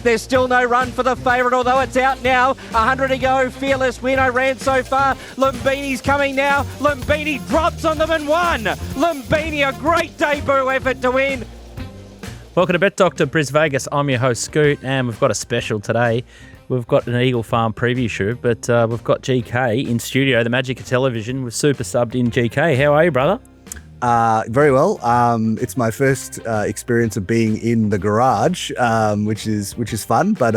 There's still no run for the favourite, although it's out now. 100 to go. Fearless Winner ran so far. Lumbini's coming now. Lumbini drops on them and won. Lumbini, a great debut effort to win. Welcome to Bet Doctor Brisvegas. I'm your host, Scoot, and we've got a special today. We've got an Eagle Farm preview shoot, but we've got GK in studio, the magic of television. We've super subbed in GK. How are you, brother? Very well. It's my first experience of being in the garage, which is fun. But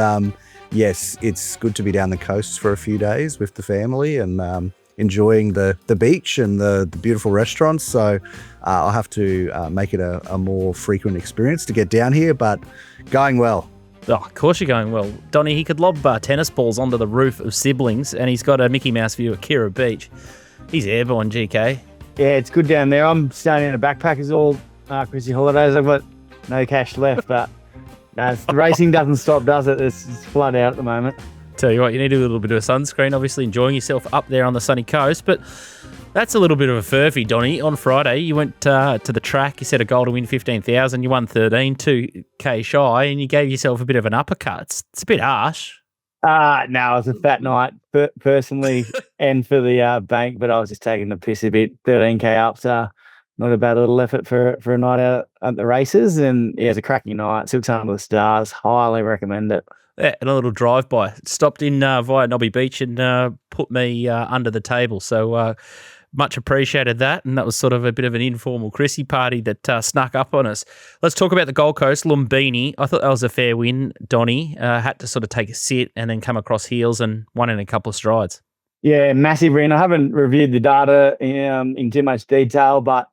yes, it's good to be down the coast for a few days with the family and enjoying the beach and the beautiful restaurants. So I'll have to make it a more frequent experience to get down here, but going well. Oh, of course you're going well. Donnie, he could lob tennis balls onto the roof of Siblings, and he's got a Mickey Mouse view at Kira Beach. He's airborne, GK. Yeah, it's good down there. I'm staying in a backpackers all Chrissy holidays. I've got no cash left, but the racing doesn't stop, does it? It's flood out at the moment. Tell you what, you need a little bit of sunscreen, obviously enjoying yourself up there on the sunny coast, but that's a little bit of a furphy, Donnie. On Friday, you went to the track, you set a goal to win 15,000, you won 13, 2K shy, and you gave yourself a bit of an uppercut. It's a bit harsh. No, it was a fat night personally and for the bank, but I was just taking the piss a bit. 13K up, so not a bad little effort for a night out at the races. And yeah, it was a cracking night. Took some of the stars. Highly recommend it. Yeah, and a little drive-by. Stopped in via Nobby Beach and put me under the table. So much appreciated that. And that was sort of a bit of an informal Chrissy party that snuck up on us. Let's talk about the Gold Coast, Lumbini. I thought that was a fair win, Donnie. Had to sort of take a sit and then come across heels and won in a couple of strides. Yeah, massive win. I haven't reviewed the data in too much detail, but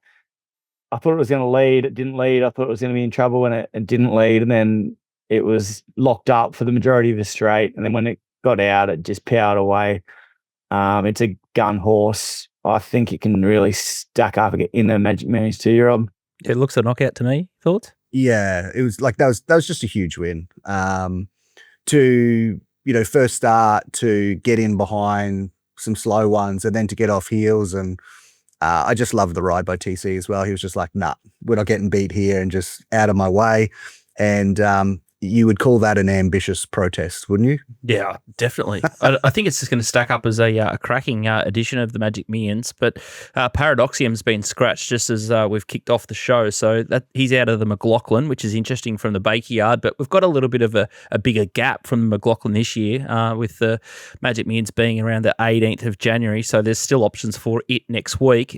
I thought it was going to lead. It didn't lead. I thought it was going to be in trouble when it didn't lead. And then it was locked up for the majority of the straight. And then when it got out, it just powered away. It's a gun horse. I think it can really stack up in the Magic Millions 2-year-old. It looks a knockout to me. Thoughts? Yeah, it was like that was just a huge win. To first start, to get in behind some slow ones and then to get off heels, and I just loved the ride by TC as well. He was just like, nah, we're not getting beat here, and just out of my way. And you would call that an ambitious protest, wouldn't you? Yeah, definitely. I think it's just going to stack up as a cracking edition of the Magic Millions. But Paradoxium's been scratched just as we've kicked off the show. So that he's out of the McLachlan, which is interesting from the Bakey Yard. But we've got a little bit of a bigger gap from the McLachlan this year with the Magic Millions being around the 18th of January. So there's still options for it next week.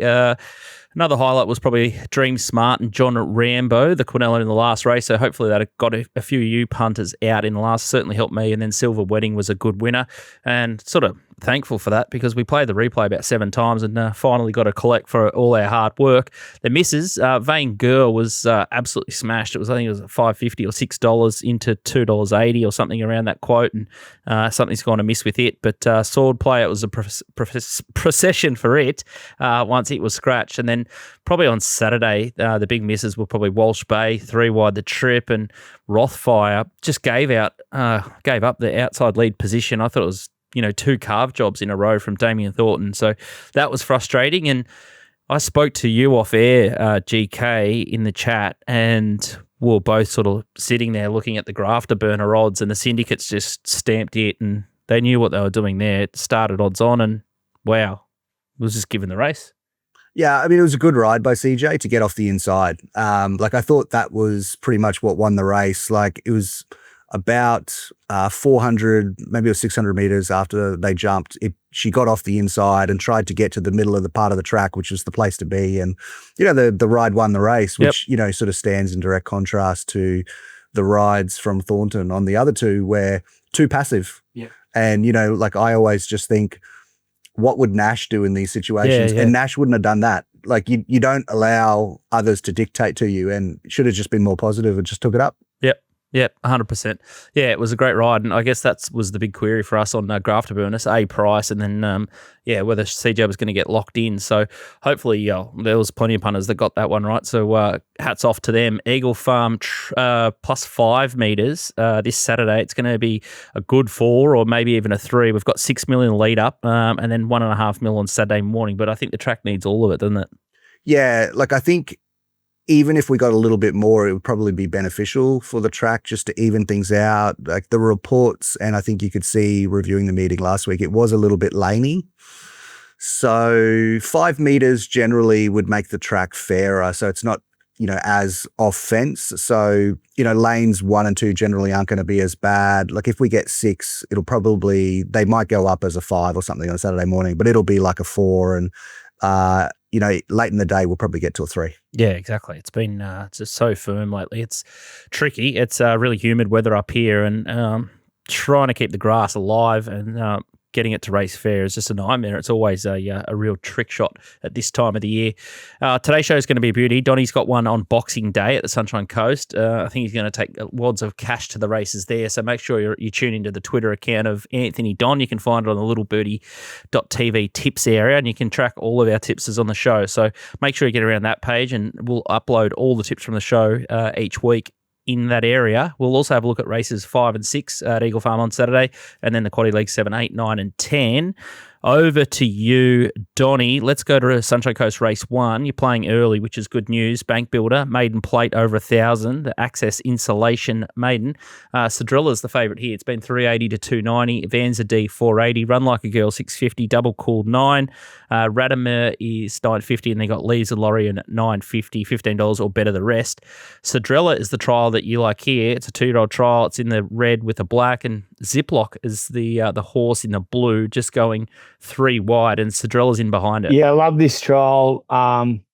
Another highlight was probably Dream Smart and John Rambo, the Quinella in the last race. So hopefully that got a few of you punters out in the last. Certainly helped me. And then Silver Wedding was a good winner. And sort of thankful for that because we played the replay about 7 times and finally got a collect for all our hard work. The misses, Vain Girl was absolutely smashed. I think it was $5.50 or $6 into $2.80 or something around that quote, and something's gone amiss with it. But Sword Play, it was a procession for it once it was scratched. And then probably on Saturday, the big misses were probably Walsh Bay, 3 wide the trip, and Rothfire just gave up the outside lead position. I thought it was 2 carve jobs in a row from Damien Thornton. So that was frustrating. And I spoke to you off air, GK, in the chat, and we were both sort of sitting there looking at the grafter burner odds, and the syndicates just stamped it, and they knew what they were doing there. It started odds on, and wow, it was just given the race. Yeah, I mean, it was a good ride by CJ to get off the inside. I thought that was pretty much what won the race. Like, it was about 400, maybe it was 600 meters after they jumped. She got off the inside and tried to get to the middle of the part of the track, which was the place to be. And, the ride won the race, which, sort of stands in direct contrast to the rides from Thornton on the other two, where too passive. Yeah. And, I always just think, what would Nash do in these situations? Yeah. And Nash wouldn't have done that. Like, you don't allow others to dictate to you, and should have just been more positive and just took it up. Yep, 100%. Yeah, it was a great ride, and I guess that was the big query for us on Grafter Burners, price, and then, whether CJ was going to get locked in. So hopefully there was plenty of punters that got that one right, so hats off to them. Eagle Farm plus 5 meters this Saturday. It's going to be a good 4 or maybe even a 3. We've got 6 million lead up and then 1.5 mil on Saturday morning, but I think the track needs all of it, doesn't it? Yeah, I think even if we got a little bit more, it would probably be beneficial for the track just to even things out. Like the reports, and I think you could see reviewing the meeting last week, it was a little bit laney. So 5 meters generally would make the track fairer. So it's not, as off fence. So, lanes 1 and 2 generally aren't going to be as bad. Like if we get 6, they might go up as a 5 or something on a Saturday morning, but it'll be like a 4. And, late in the day, we'll probably get to a 3. Yeah, exactly. It's been just so firm lately. It's tricky. It's really humid weather up here, and trying to keep the grass alive and getting it to race fair is just a nightmare. It's always a real trick shot at this time of the year. Today's show is going to be a beauty. Donnie's got one on Boxing Day at the Sunshine Coast. I think he's going to take wads of cash to the races there. So make sure you tune into the Twitter account of Anthony Don. You can find it on the littlebirdie.tv tips area, and you can track all of our tipsters on the show. So make sure you get around that page, and we'll upload all the tips from the show each week in that area. We'll also have a look at races 5 and 6 at Eagle Farm on Saturday, and then the Quaddy League 7, 8, 9 and 10. Over to you, Donnie. Let's go to Sunshine Coast Race 1. You're playing early, which is good news. Bank Builder, maiden plate over 1,000. The Access Insulation maiden. Cedrilla's the favourite here. It's been 380 to 290. Vanza D 480. Run Like a Girl 650. Double Cool 9. Radimer is 950, and they got Leaves of Lorien at 950. $15 or better the rest. Cedrilla is the trial that you like here. It's a 2-year-old trial. It's in the red with the black, and Ziploc is the horse in the blue, just going 3 wide, and Cedrilla's in behind it. Yeah, I love this trial,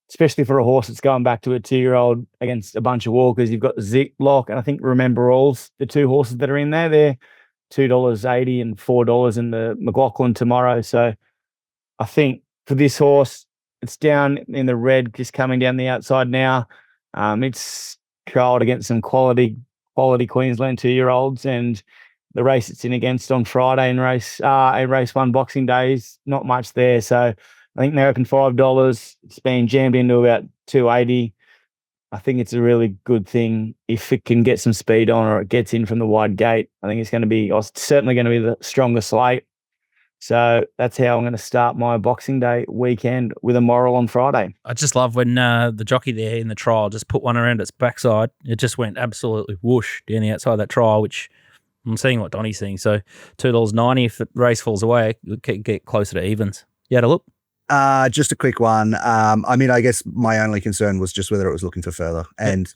especially for a horse that's going back to a 2-year-old against a bunch of walkers. You've got Ziploc, and I think Remember All's the 2 horses that are in there. They're $2.80 and $4 in the McLachlan tomorrow. So I think for this horse, it's down in the red, just coming down the outside now. It's trialled against some quality Queensland 2-year-olds, and the race it's in against on Friday in race 1 Boxing Day is not much there. So I think they opened $5. It's been jammed into about $2.80. I think it's a really good thing if it can get some speed on, or it gets in from the wide gate. I think it's certainly going to be the strongest slate. So that's how I'm going to start my Boxing Day weekend, with a moral on Friday. I just love when the jockey there in the trial just put one around its backside. It just went absolutely whoosh down the outside of that trial, which I'm seeing what Donnie's seeing. So $2.90. If the race falls away, it could get closer to evens. You had a look? Just a quick one. I guess my only concern was just whether it was looking for further. And,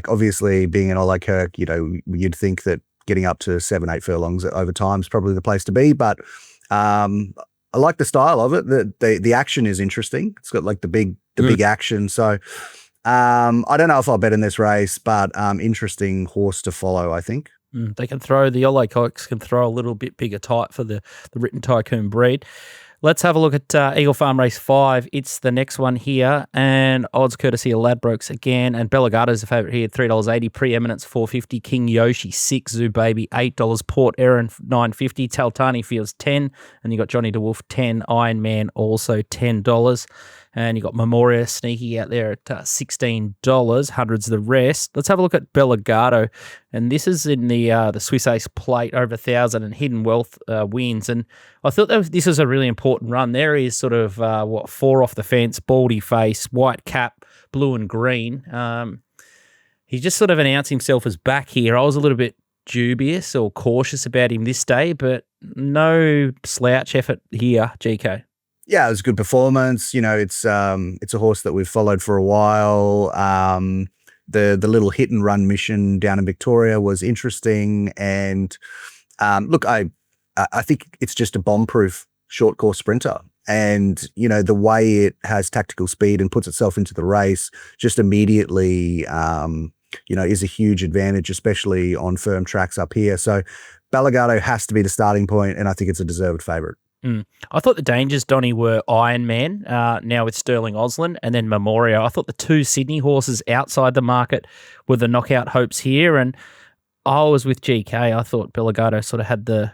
obviously being an Ole Kirk, you'd think that getting up to 7, 8 furlongs over time is probably the place to be. But I like the style of it. The action is interesting. It's got like the big action. So I don't know if I'll bet in this race, but interesting horse to follow, I think. They can throw, the Ole Kirks can throw a little bit bigger type for the Written Tycoon breed. Let's have a look at Eagle Farm Race 5. It's the next one here, and odds courtesy of Ladbrokes again. And Bellegarde's the favourite here, $3.80. Preeminence, $4.50. King Yoshi, $6. Zoo Baby, $8. Port Erin, $9.50. Taltani Fields, $10. And you got Johnny DeWolf, $10. Iron Man, also $10. And you got Memoria sneaky out there at $16. Hundreds the rest. Let's have a look at Bellegarde. And this is in the Swiss Ace Plate over 1,000, and Hidden Wealth wins. And I thought this was a really important run. There is sort of 4 off the fence, baldy face, white cap, blue and green. He just sort of announced himself as back here. I was a little bit dubious or cautious about him this day, but no slouch effort here, GK. Yeah, it was a good performance. It's a horse that we've followed for a while. The little hit and run mission down in Victoria was interesting, and look, I think it's just a bomb-proof short course sprinter. And the way it has tactical speed and puts itself into the race just immediately, is a huge advantage, especially on firm tracks up here. So Bellegarde has to be the starting point, and I think it's a deserved favourite. I thought the dangers, Donnie, were Iron Man, now with Sterling Osland, and then Memoria. I thought the 2 Sydney horses outside the market were the knockout hopes here, and I was with GK. I thought Bellegarde sort of had the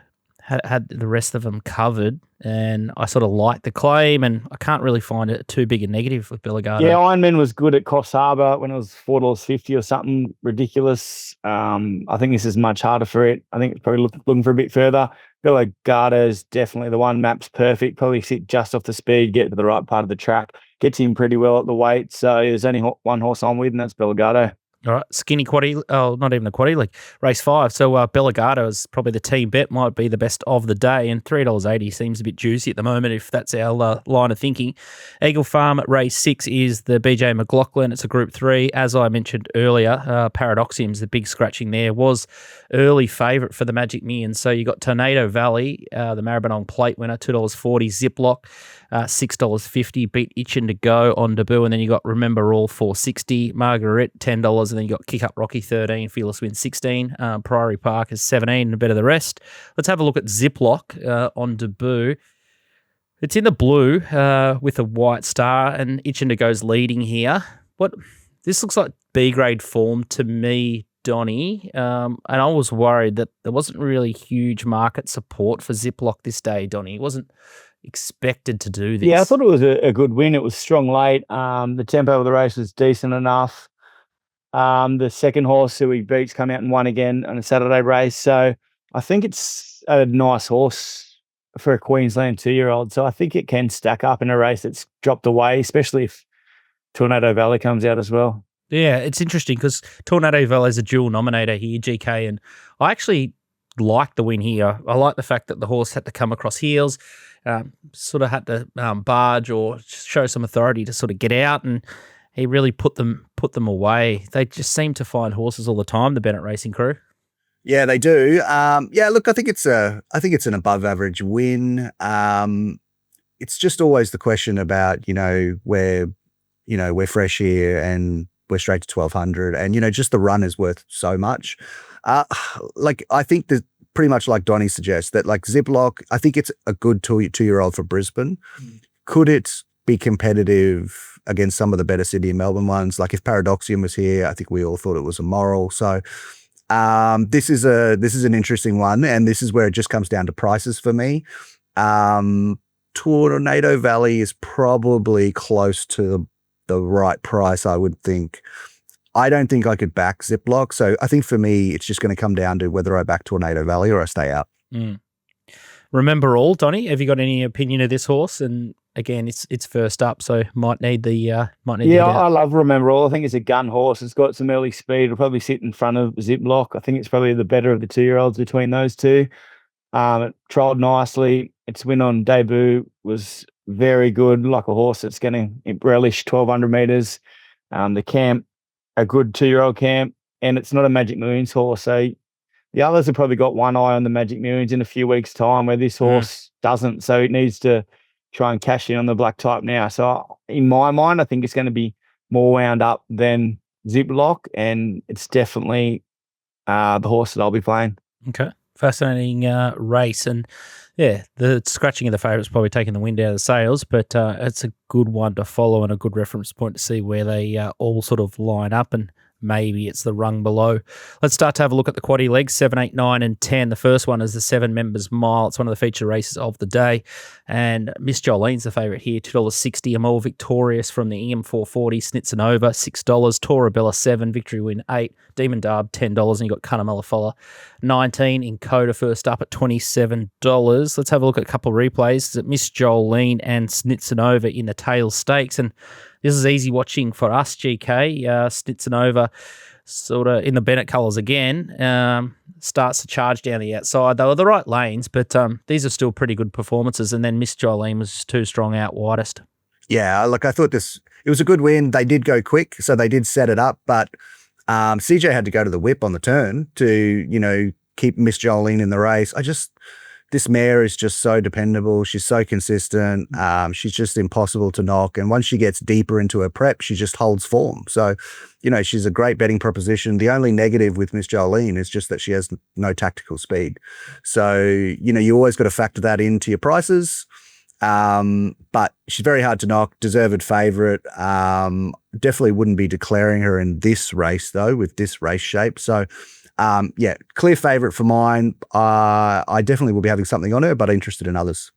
rest of them covered, and I sort of liked the claim, and I can't really find it too big a negative with Bellegarde. Yeah, Iron Man was good at Coffs Harbour when it was $4.50 or something ridiculous. I think this is much harder for it. I think it's probably looking for a bit further. Bellegarde is definitely the one. Map's perfect. Probably sit just off the speed, get to the right part of the track. gets in pretty well at the weight. So there's only one horse I'm with, and that's Bellegardo. All right, skinny quaddie. Oh, not even the quaddie league. Race 5. So Bellegardo is probably the team bet. Might be the best of the day, and $3.80 seems a bit juicy at the moment if that's our line of thinking. Eagle Farm at race 6 is the BJ McLachlan. It's a Group 3. As I mentioned earlier, Paradoxium's the big scratching there was early favourite for the Magic Millions. So you got Tornado Valley, the Maribyrnong Plate winner, $2.40. Ziploc, $6.50. Beat Itchin to Go on debut, and then you got Remember All, $4.60. Margaret, $10. And then you got Kick Up Rocky, 13, Fearless Win, 16, Priory Park is 17, and a bit of the rest. Let's have a look at Ziploc on debut. It's in the blue with a white star, and Itchin to Go's leading here. This looks like B grade form to me, Donnie, and I was worried that there wasn't really huge market support for Ziploc this day, Donnie. It wasn't expected to do this. Yeah, I thought it was a good win. It was strong late. The tempo of the race was decent enough. The second horse who he beats come out and won again on a Saturday race. So I think it's a nice horse for a Queensland 2-year-old. So I think it can stack up in a race that's dropped away, especially if Tornado Valley comes out as well. Yeah, it's interesting because Tornado Valley is a dual nominator here, GK, and I actually like the win here. I like the fact that the horse had to come across heels, sort of had to barge or show some authority to sort of get out, and he really put them away. They just seem to find horses all the time, the Bennett Racing crew. Yeah, they do. Look, I think it's an above average win. It's just always the question about, we're fresh here and we're straight to 1200, and just the run is worth so much. I think that pretty much like Donnie suggests that Ziploc, I think it's a good 2-year-old for Brisbane. Could it be competitive against some of the better Sydney and Melbourne ones? Like if Paradoxium was here, I think we all thought it was a moral. So this is an interesting one, and this is where it just comes down to prices for me. Tornado Valley is probably close to the right price, I would think. I don't think I could back Ziploc, so I think for me it's just going to come down to whether I back Tornado Valley or I stay out. Remember All, Donnie, have you got any opinion of this horse? And again, it's first up, so might need the Yeah, I love Remember All. I think it's a gun horse. It's got some early speed. It'll probably sit in front of Ziploc. I think it's probably the better of the 2-year-olds between those two. It trialled nicely. Its win on debut was very good, like a horse that's going to relish 1,200 metres. The camp, a good 2-year-old camp, and it's not a Magic Millions horse. So the others have probably got one eye on the Magic Millions in a few weeks' time, where this horse doesn't. So it needs to try and cash in on the black type now. So in my mind, I think it's going to be more wound up than Ziploc, and it's definitely the horse that I'll be playing. Okay. Fascinating race. And yeah, the scratching of the favourites probably taking the wind out of the sails, but it's a good one to follow and a good reference point to see where they all sort of line up, and maybe it's the rung below. Let's start to have a look at the quaddie legs, 7, 8, 9 and 10. The first one is the 7 members mile. It's one of the feature races of the day. And Miss Jolene's the favourite here, $2.60. Amol Victorious from the Ingham 440. Snitson over, $6. Torabella 7. Victory Win 8. Demon Darb $10. And you got Cunnamulla Folla 19. In Coda first up at $27. Let's have a look at a couple of replays. Miss Jolene and Snitson over in the tail stakes. And this is easy watching for us, GK. Snitson over sort of in the Bennett colours again. Starts to charge down the outside. They were the right lanes, but these are still pretty good performances. And then Miss Jolene was too strong out widest. Yeah, look, I thought it was a good win. They did go quick, so they did set it up, but CJ had to go to the whip on the turn to, keep Miss Jolene in the race. This mare is just so dependable. She's so consistent. She's just impossible to knock. And once she gets deeper into her prep, she just holds form. So, she's a great betting proposition. The only negative with Miss Jolene is just that she has no tactical speed. So, you always got to factor that into your prices. But she's very hard to knock, deserved favourite. Definitely wouldn't be declaring her in this race, though, with this race shape. So, clear favourite for mine. I definitely will be having something on her, but interested in others.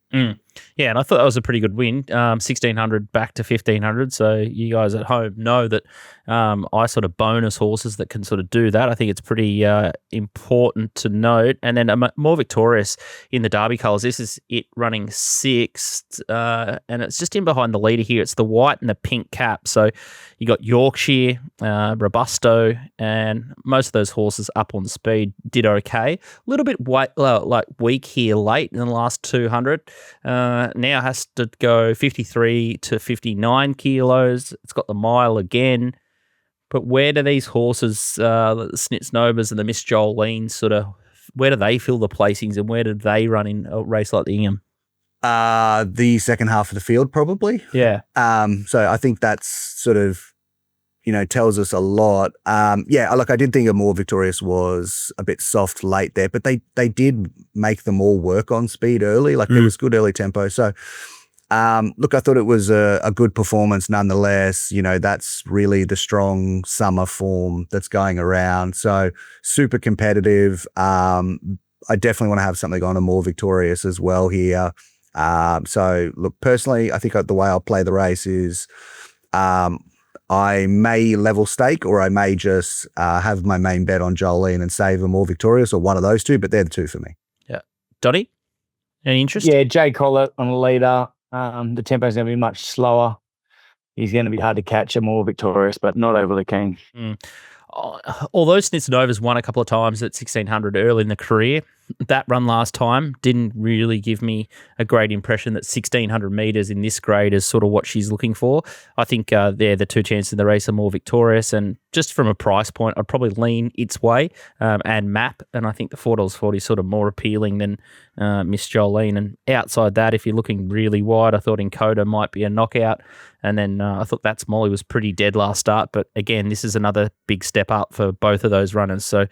Yeah, and I thought that was a pretty good win. 1,600 back to 1,500. So you guys at home know that I sort of bonus horses that can sort of do that. I think it's pretty important to note. And then more victorious in the Derby colours. This is it running sixth, and it's just in behind the leader here. It's the white and the pink cap. So you got Yorkshire, Robusto, and most of those horses up on speed did okay. A little bit weak here late in the last 200. Now has to go 53 to 59 kilos. It's got the mile again. But where do these horses, the Snitz Novas and the Miss Jolene, where do they fill the placings and where do they run in a race like the Ingham? The second half of the field, probably. Yeah. So I think that's sort of, tells us a lot. I did think a More Victorious was a bit soft late there, but they did make them all work on speed early. There was good early tempo. So, I thought it was a good performance nonetheless. That's really the strong summer form that's going around. So super competitive. I definitely want to have something on a More Victorious as well here. Personally, I think the way I'll play the race is, I may level stake or I may just have my main bet on Jolene and save a More Victorious or one of those two, but they're the two for me. Yeah. Donny, any interest? Yeah, Jay Collett on the leader. The tempo's going to be much slower. He's going to be hard to catch, a More Victorious, but not overly keen. Although Snitz Nova's won a couple of times at 1,600 early in the career, that run last time didn't really give me a great impression that 1,600 metres in this grade is sort of what she's looking for. I think they're the two chances in the race are More Victorious, and just from a price point, I'd probably lean its way and Map, and I think the $4.40 is sort of more appealing than Miss Jolene. And outside that, if you're looking really wide, I thought Encoder might be a knockout. And then I thought That's Molly was pretty dead last start. But again, this is another big step up for both of those runners. So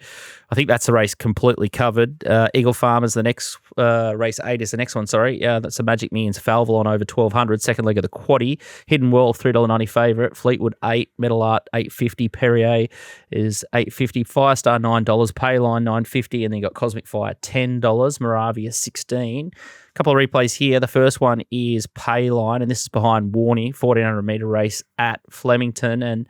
I think that's the race completely covered. Eagle Farm is the next, race 8 is the next one, sorry. That's the Magic Millions Falvelon over 1,200, second leg of the quaddie. Hidden World, $3.90 favourite. Fleetwood, 8. Metal Art, $8.50. Perrier is $8.50. Firestar, $9. Payline, $9.50. And then you got Cosmic Fire, $10. Moravia, $16. Couple of replays here. The first one is Payline, and this is behind Warney, 1,400 metre race at Flemington, and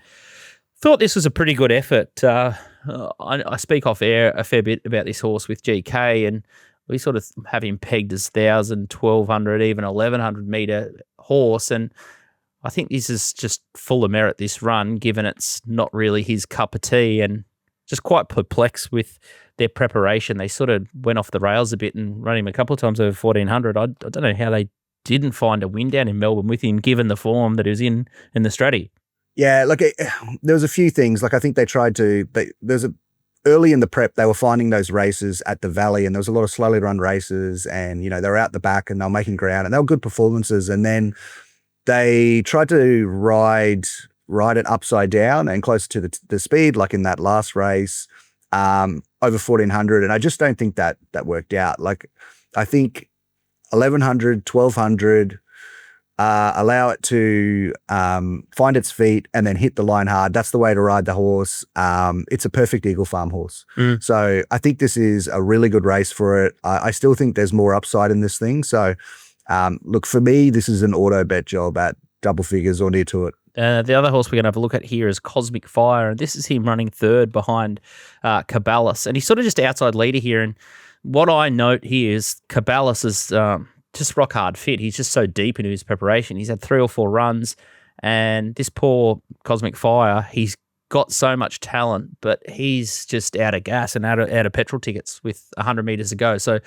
thought this was a pretty good effort. I speak off air a fair bit about this horse with GK, and we sort of have him pegged as 1,000, 1,200, even 1,100 metre horse, and I think this is just full of merit, this run, given it's not really his cup of tea, and just quite perplexed with their preparation. They sort of went off the rails a bit and run him a couple of times over 1,400. I don't know how they didn't find a win down in Melbourne with him, given the form that he was in the Stratty. Yeah, there was a few things. I think they tried to. Early in the prep, they were finding those races at the Valley, and there was a lot of slowly run races, and they were out the back and they were making ground, and they were good performances. And then they tried to ride it upside down and closer to the speed, like in that last race, over 1,400, and I just don't think that worked out. I think 1,100, 1,200, allow it to find its feet and then hit the line hard. That's the way to ride the horse. It's a perfect Eagle Farm horse. So I think this is a really good race for it. I still think there's more upside in this thing. So for me, this is an auto bet job at double figures or near to it. The other horse we're going to have a look at here is Cosmic Fire, and this is him running third behind Caballas, and he's sort of just outside leader here. And what I note here is Caballas is just rock hard fit. He's just so deep into his preparation. He's had 3 or 4 runs, and this poor Cosmic Fire, he's got so much talent, but he's just out of gas and out of petrol tickets with 100 metres to go. So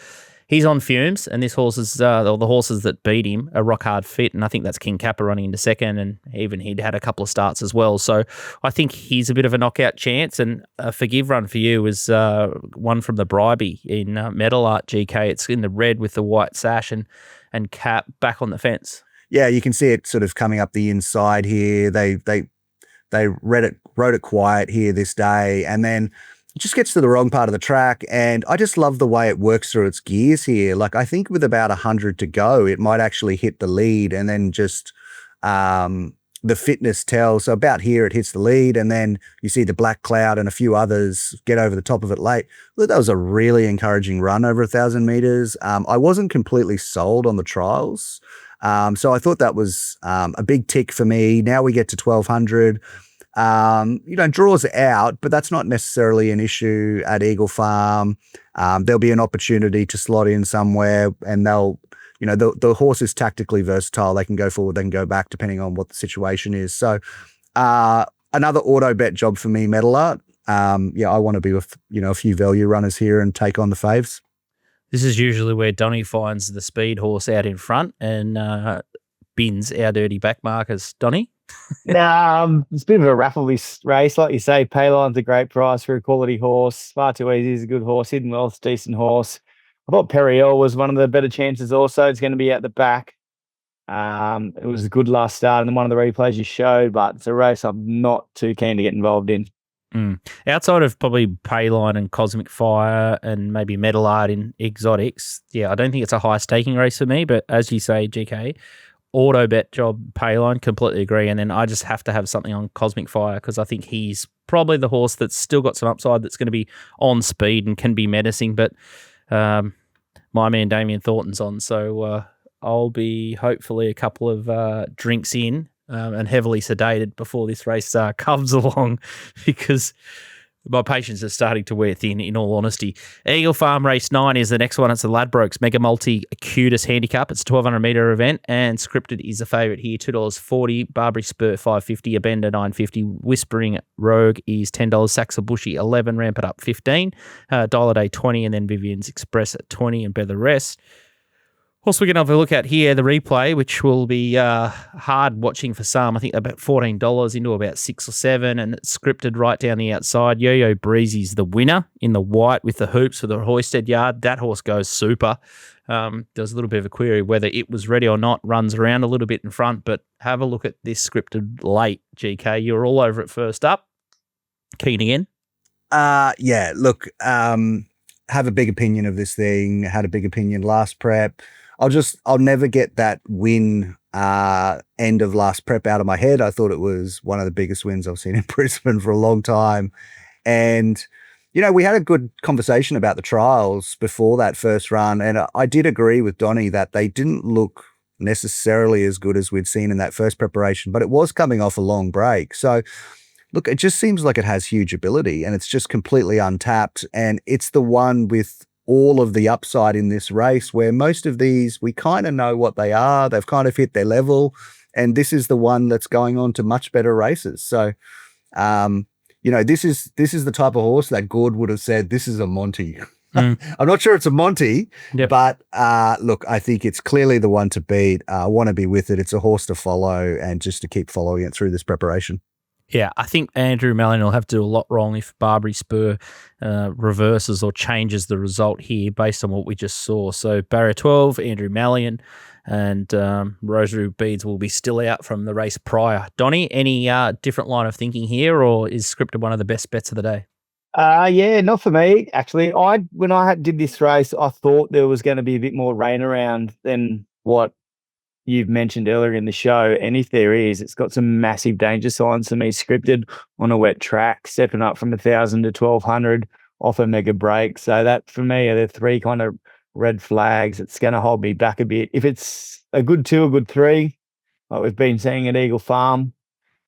he's on fumes, and this horse is the horses that beat him are rock hard fit, and I think that's King Kappa running into second, and even he'd had a couple of starts as well. So I think he's a bit of a knockout chance, and a forgive run for you is one from the Bribey in Metal Art GK. It's in the red with the white sash and cap back on the fence. Yeah, you can see it sort of coming up the inside here. They rode it quiet here this day, and then it just gets to the wrong part of the track, and I just love the way it works through its gears here. I think with about 100 to go, it might actually hit the lead and then just the fitness tells. So about here, it hits the lead, and then you see the Black Cloud and a few others get over the top of it late. Look, that was a really encouraging run over 1,000 meters. I wasn't completely sold on the trials. So I thought that was a big tick for me. Now we get to 1,200. Draws out, but that's not necessarily an issue at Eagle Farm. There'll be an opportunity to slot in somewhere, and the horse is tactically versatile. They can go forward, they can go back, depending on what the situation is. So another auto bet job for me, Metal Art. I want to be with, a few value runners here and take on the faves. This is usually where Donny finds the speed horse out in front and bins our dirty back markers. Donny? It's a bit of a raffle this race. Like you say, Paylon's a great price for a quality horse. Far Too Easy is a good horse. Hidden Wealth's a decent horse. I thought Periel was one of the better chances also. It's going to be at the back. It was a good last start in one of the replays you showed, but it's a race I'm not too keen to get involved in. Outside of probably Payline and Cosmic Fire and maybe Metal Art in exotics, I don't think it's a high staking race for me, but as you say, GK, auto bet job Payline, completely agree. And then I just have to have something on Cosmic Fire because I think he's probably the horse that's still got some upside that's going to be on speed and can be menacing. But my man Damien Thornton's on, so I'll be hopefully a couple of drinks in and heavily sedated before this race comes along because my patience is starting to wear thin, in all honesty. Eagle Farm Race 9 is the next one. It's the Ladbrokes Mega Multi QTIS Handicap. It's a 1,200 metre event, and Scripted is a favourite here, $2.40. Barbary Spur, $5.50. Abenda, $9.50. Whispering Rogue is $10. Saxa Bushy, $11. Ramp It Up, $15. Dial a Day, $20. And then Vivian's Express at $20 and Bet the Rest. Also, we're going to have a look at here the replay, which will be hard watching for some. I think about $14 into about 6 or 7, and it's scripted right down the outside. Yo-Yo Breezy's the winner in the white with the hoops for the hoisted yard. That horse goes super. There's a little bit of a query whether it was ready or not. Runs around a little bit in front, but have a look at this scripted late, GK. You're all over it first up. Keen again? Look, have a big opinion of this thing. Had a big opinion last prep. I'll never get that win end of last prep out of my head. I thought it was one of the biggest wins I've seen in Brisbane for a long time. And, we had a good conversation about the trials before that first run. And I did agree with Donny that they didn't look necessarily as good as we'd seen in that first preparation, but it was coming off a long break. So, look, it just seems like it has huge ability and it's just completely untapped. And it's the one with all of the upside in this race where most of these, we kind of know what they are. They've kind of hit their level. And this is the one that's going on to much better races. So, this is the type of horse that Gord would have said, this is a Monty. I'm not sure it's a Monty, but look, I think it's clearly the one to beat. I want to be with it. It's a horse to follow and just to keep following it through this preparation. Yeah, I think Andrew Mallon will have to do a lot wrong if Barbary Spur reverses or changes the result here based on what we just saw. So barrier 12, Andrew Mallon, and Rosary Beads will be still out from the race prior. Donny, any different line of thinking here, or is Scripted one of the best bets of the day? Not for me, actually. When I did this race, I thought there was going to be a bit more rain around than what you've mentioned earlier in the show, and if there is, it's got some massive danger signs for me. Scripted on a wet track, stepping up from 1,000 to 1,200 off a mega break. So that for me are the three kind of red flags. It's going to hold me back a bit. If it's a good 2, a good 3, like we've been seeing at Eagle Farm,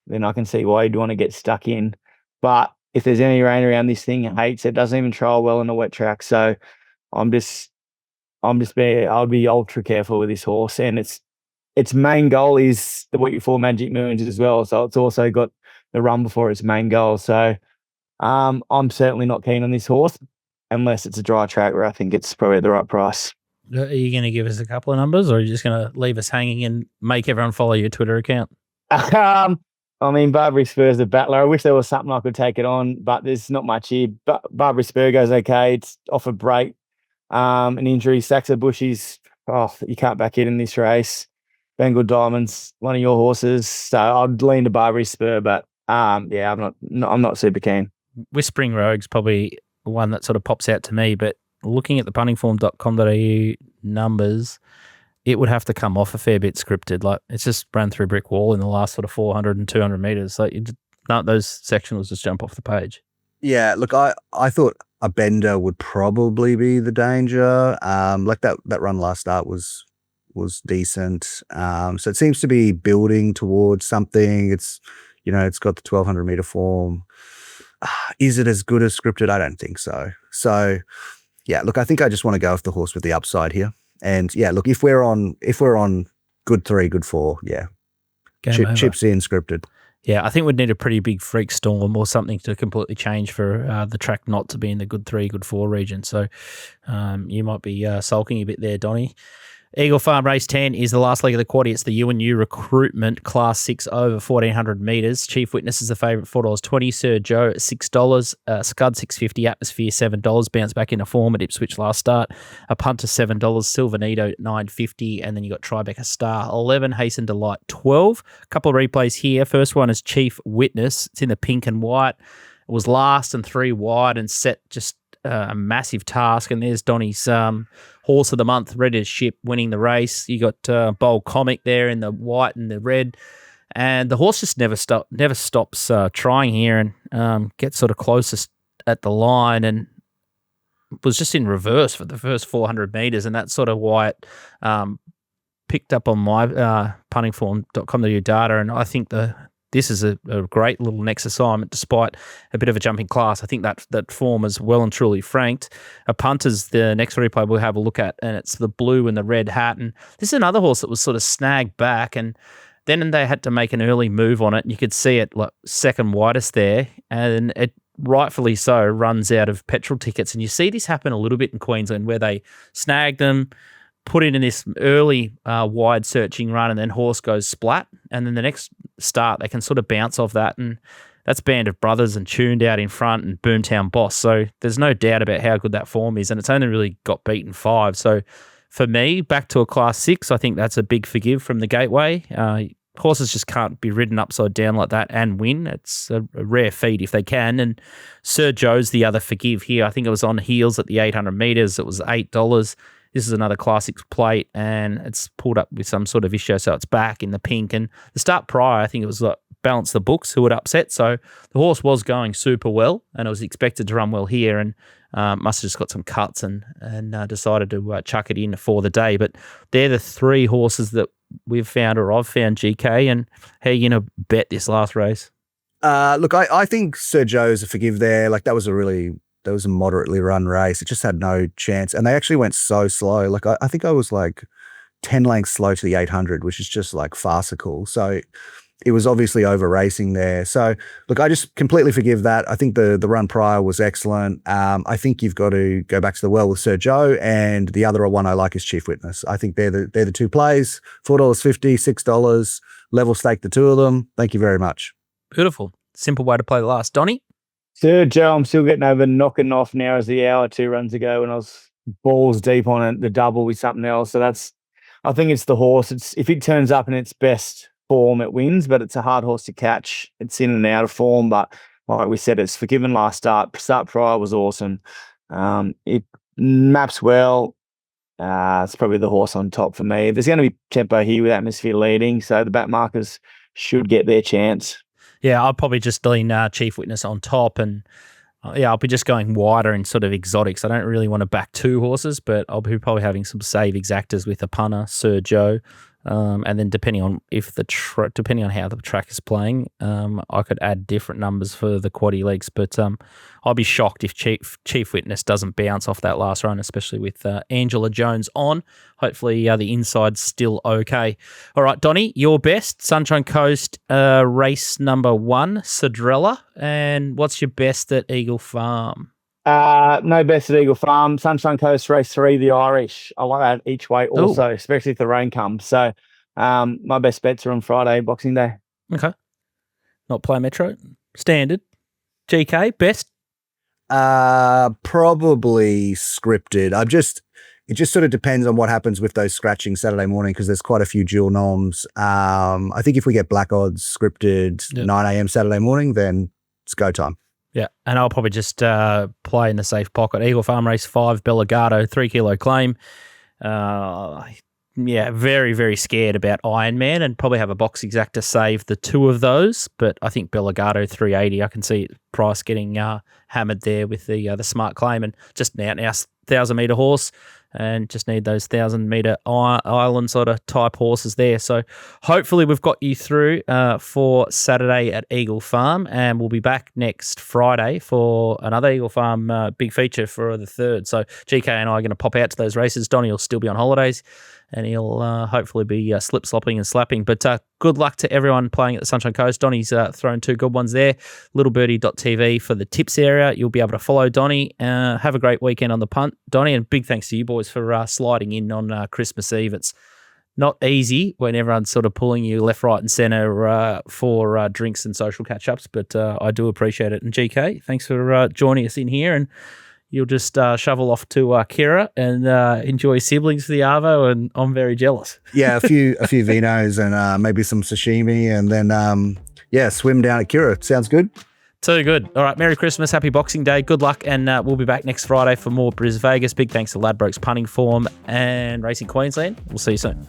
then I can see why you'd want to get stuck in. But if there's any rain around this thing, it hates it. Doesn't even trial well on a wet track. So I'll be ultra careful with this horse, and its main goal is the week before Magic Moons as well. So it's also got the run before its main goal. So I'm certainly not keen on this horse unless it's a dry track where I think it's probably at the right price. Are you going to give us a couple of numbers, or are you just going to leave us hanging and make everyone follow your Twitter account? Barbary Spur's a battler. I wish there was something I could take it on, but there's not much here. Barbary Spur goes okay. It's off a break. An injury. Saxa Bushy's, you can't back it in this race. Bengal Diamonds, one of your horses. So I'd lean to Barbary Spur, but I'm not super keen. Whispering Rogue's probably one that sort of pops out to me, but looking at the puntingform.com.au numbers, it would have to come off a fair bit scripted. Like, it's just ran through a brick wall in the last sort of 400 and 200 meters. Like, those sectionals just jump off the page. Yeah, look, I thought a bender would probably be the danger. Like that run last start was decent. So it seems to be building towards something. It's, it's got the 1200 meter form. Is it as good as scripted? I don't think so. So yeah, look, I think I just want to go with the horse with the upside here. And yeah, look, if we're on good 3, good 4, yeah, chips in scripted. Yeah, I think we'd need a pretty big freak storm or something to completely change for the track not to be in the good 3, good 4 region. So you might be sulking a bit there, Donnie. Eagle Farm Race 10 is the last leg of the quaddie. It's the UNU recruitment Class 6 over 1,400 metres. Chief Witness is the favourite, $4.20. Sir Joe, $6. Scud, $6.50. Atmosphere, $7. Bounce back into form at Ipswich last start. A punter, $7. Silvanito, $9.50. And then you got Tribeca Star, $11. Hasten Delight, $12. A couple of replays here. First one is Chief Witness. It's in the pink and white. It was last and 3 wide and set just a massive task. And there's Donnie's horse of the month, ready to ship, winning the race. You got Bold Comic there in the white and the red. And the horse just never stops trying here and gets sort of closest at the line and was just in reverse for the first 400 metres. And that's sort of why it picked up on my puntingform.com.au data. And I think this is a great little next assignment despite a bit of a jumping class. I think that form is well and truly franked. A punter's the next replay we'll have a look at, and it's the blue and the red hat. And this is another horse that was sort of snagged back, and then they had to make an early move on it. And you could see it like second widest there, and it rightfully so runs out of petrol tickets. And you see this happen a little bit in Queensland where they snag them, put it in this early wide searching run, and then horse goes splat. And then the next start, they can sort of bounce off that. And that's Band of Brothers and Tuned out in front and Boomtown Boss. So there's no doubt about how good that form is. And it's only really got beaten 5. So for me, back to a Class 6, I think that's a big forgive from the Gateway. Horses just can't be ridden upside down like that and win. It's a rare feat if they can. And Sir Joe's the other forgive here. I think it was on heels at the 800 metres. It was $8. This is another Class 6 plate, and it's pulled up with some sort of issue, so it's back in the pink. And the start prior, I think it was like Balance the Books who had upset. So the horse was going super well, and it was expected to run well here, and must have just got some cuts and decided to chuck it in for the day. But they're the 3 horses that we've found, or I've found, GK. And how are you going to bet this last race? Look, I think Sir Joe's a forgive there. Like that was a moderately run race. It just had no chance. And they actually went so slow. Like I think I was like 10 lengths slow to the 800, which is just like farcical. So it was obviously over racing there. So look, I just completely forgive that. I think the run prior was excellent. I think you've got to go back to the well with Sir Joe, and the other one I like is Chief Witness. I think they're the 2 plays, $4.50, $6, level stake the 2 of them. Thank you very much. Beautiful. Simple way to play the last. Donnie? Sir Joe, I'm still getting over knocking off now as the hour 2 runs ago when I was balls deep on it, the double with something else. So I think it's the horse. If it turns up in its best form, it wins, but it's a hard horse to catch. It's in and out of form, but like we said, it's forgiven last start. Start prior was awesome. It maps well. It's probably the horse on top for me. There's going to be tempo here with Atmosphere leading, so the back markers should get their chance. Yeah, I'll probably just lean Chief Witness on top, and I'll be just going wider in sort of exotics. I don't really want to back 2 horses, but I'll be probably having some save exactas with a punter, Sir Joe, and then depending on how the track is playing, I could add different numbers for the quaddie legs. But I'll be shocked if Chief Witness doesn't bounce off that last run, especially with Angela Jones on. Hopefully the inside's still okay. All right, Donnie, your best, Sunshine Coast race number 1, Cinderella. And what's your best at Eagle Farm? No best at Eagle Farm. Sunshine Coast race 3, the Irish. I like that each way also, especially if the rain comes. So my best bets are on Friday, Boxing Day. Okay. Not Play Metro. Standard. GK, best? Probably scripted. It just sort of depends on what happens with those scratching Saturday morning, because there's quite a few dual noms. I think if we get black odds scripted 9 a.m. Saturday morning, then it's go time. Yeah, and I'll probably just play in the safe pocket. Eagle Farm Race 5, Bellegardo, 3 kilo claim. very, very scared about Ironman and probably have a box exact to save the two of those. But I think Bellegardo 380, I can see price getting hammered there with the smart claim, and just an out and out 1,000-metre horse, and just need those 1,000-metre island sort of type horses there. So hopefully we've got you through for Saturday at Eagle Farm, and we'll be back next Friday for another Eagle Farm big feature for the 3rd. So GK and I are going to pop out to those races. Donnie will still be on holidays, and he'll hopefully be slip-slopping and slapping. But good luck to everyone playing at the Sunshine Coast. Donnie's thrown 2 good ones there. Littlebirdie.tv for the tips area. You'll be able to follow Donnie. Have a great weekend on the punt, Donnie, and big thanks to you boys for sliding in on Christmas Eve. It's not easy when everyone's sort of pulling you left, right and centre for drinks and social catch-ups, but I do appreciate it. And GK, thanks for joining us in here, and you'll just shovel off to Kira and enjoy siblings for the Arvo, and I'm very jealous. Yeah, a few vinos and maybe some sashimi, and then swim down at Kira. Sounds good. Too good. All right, Merry Christmas, Happy Boxing Day, good luck, and we'll be back next Friday for more Brisvegas. Big thanks to Ladbrokes Punting Form and Racing Queensland. We'll see you soon.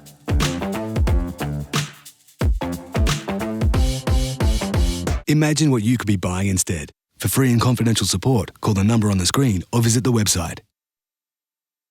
Imagine what you could be buying instead. For free and confidential support, call the number on the screen or visit the website.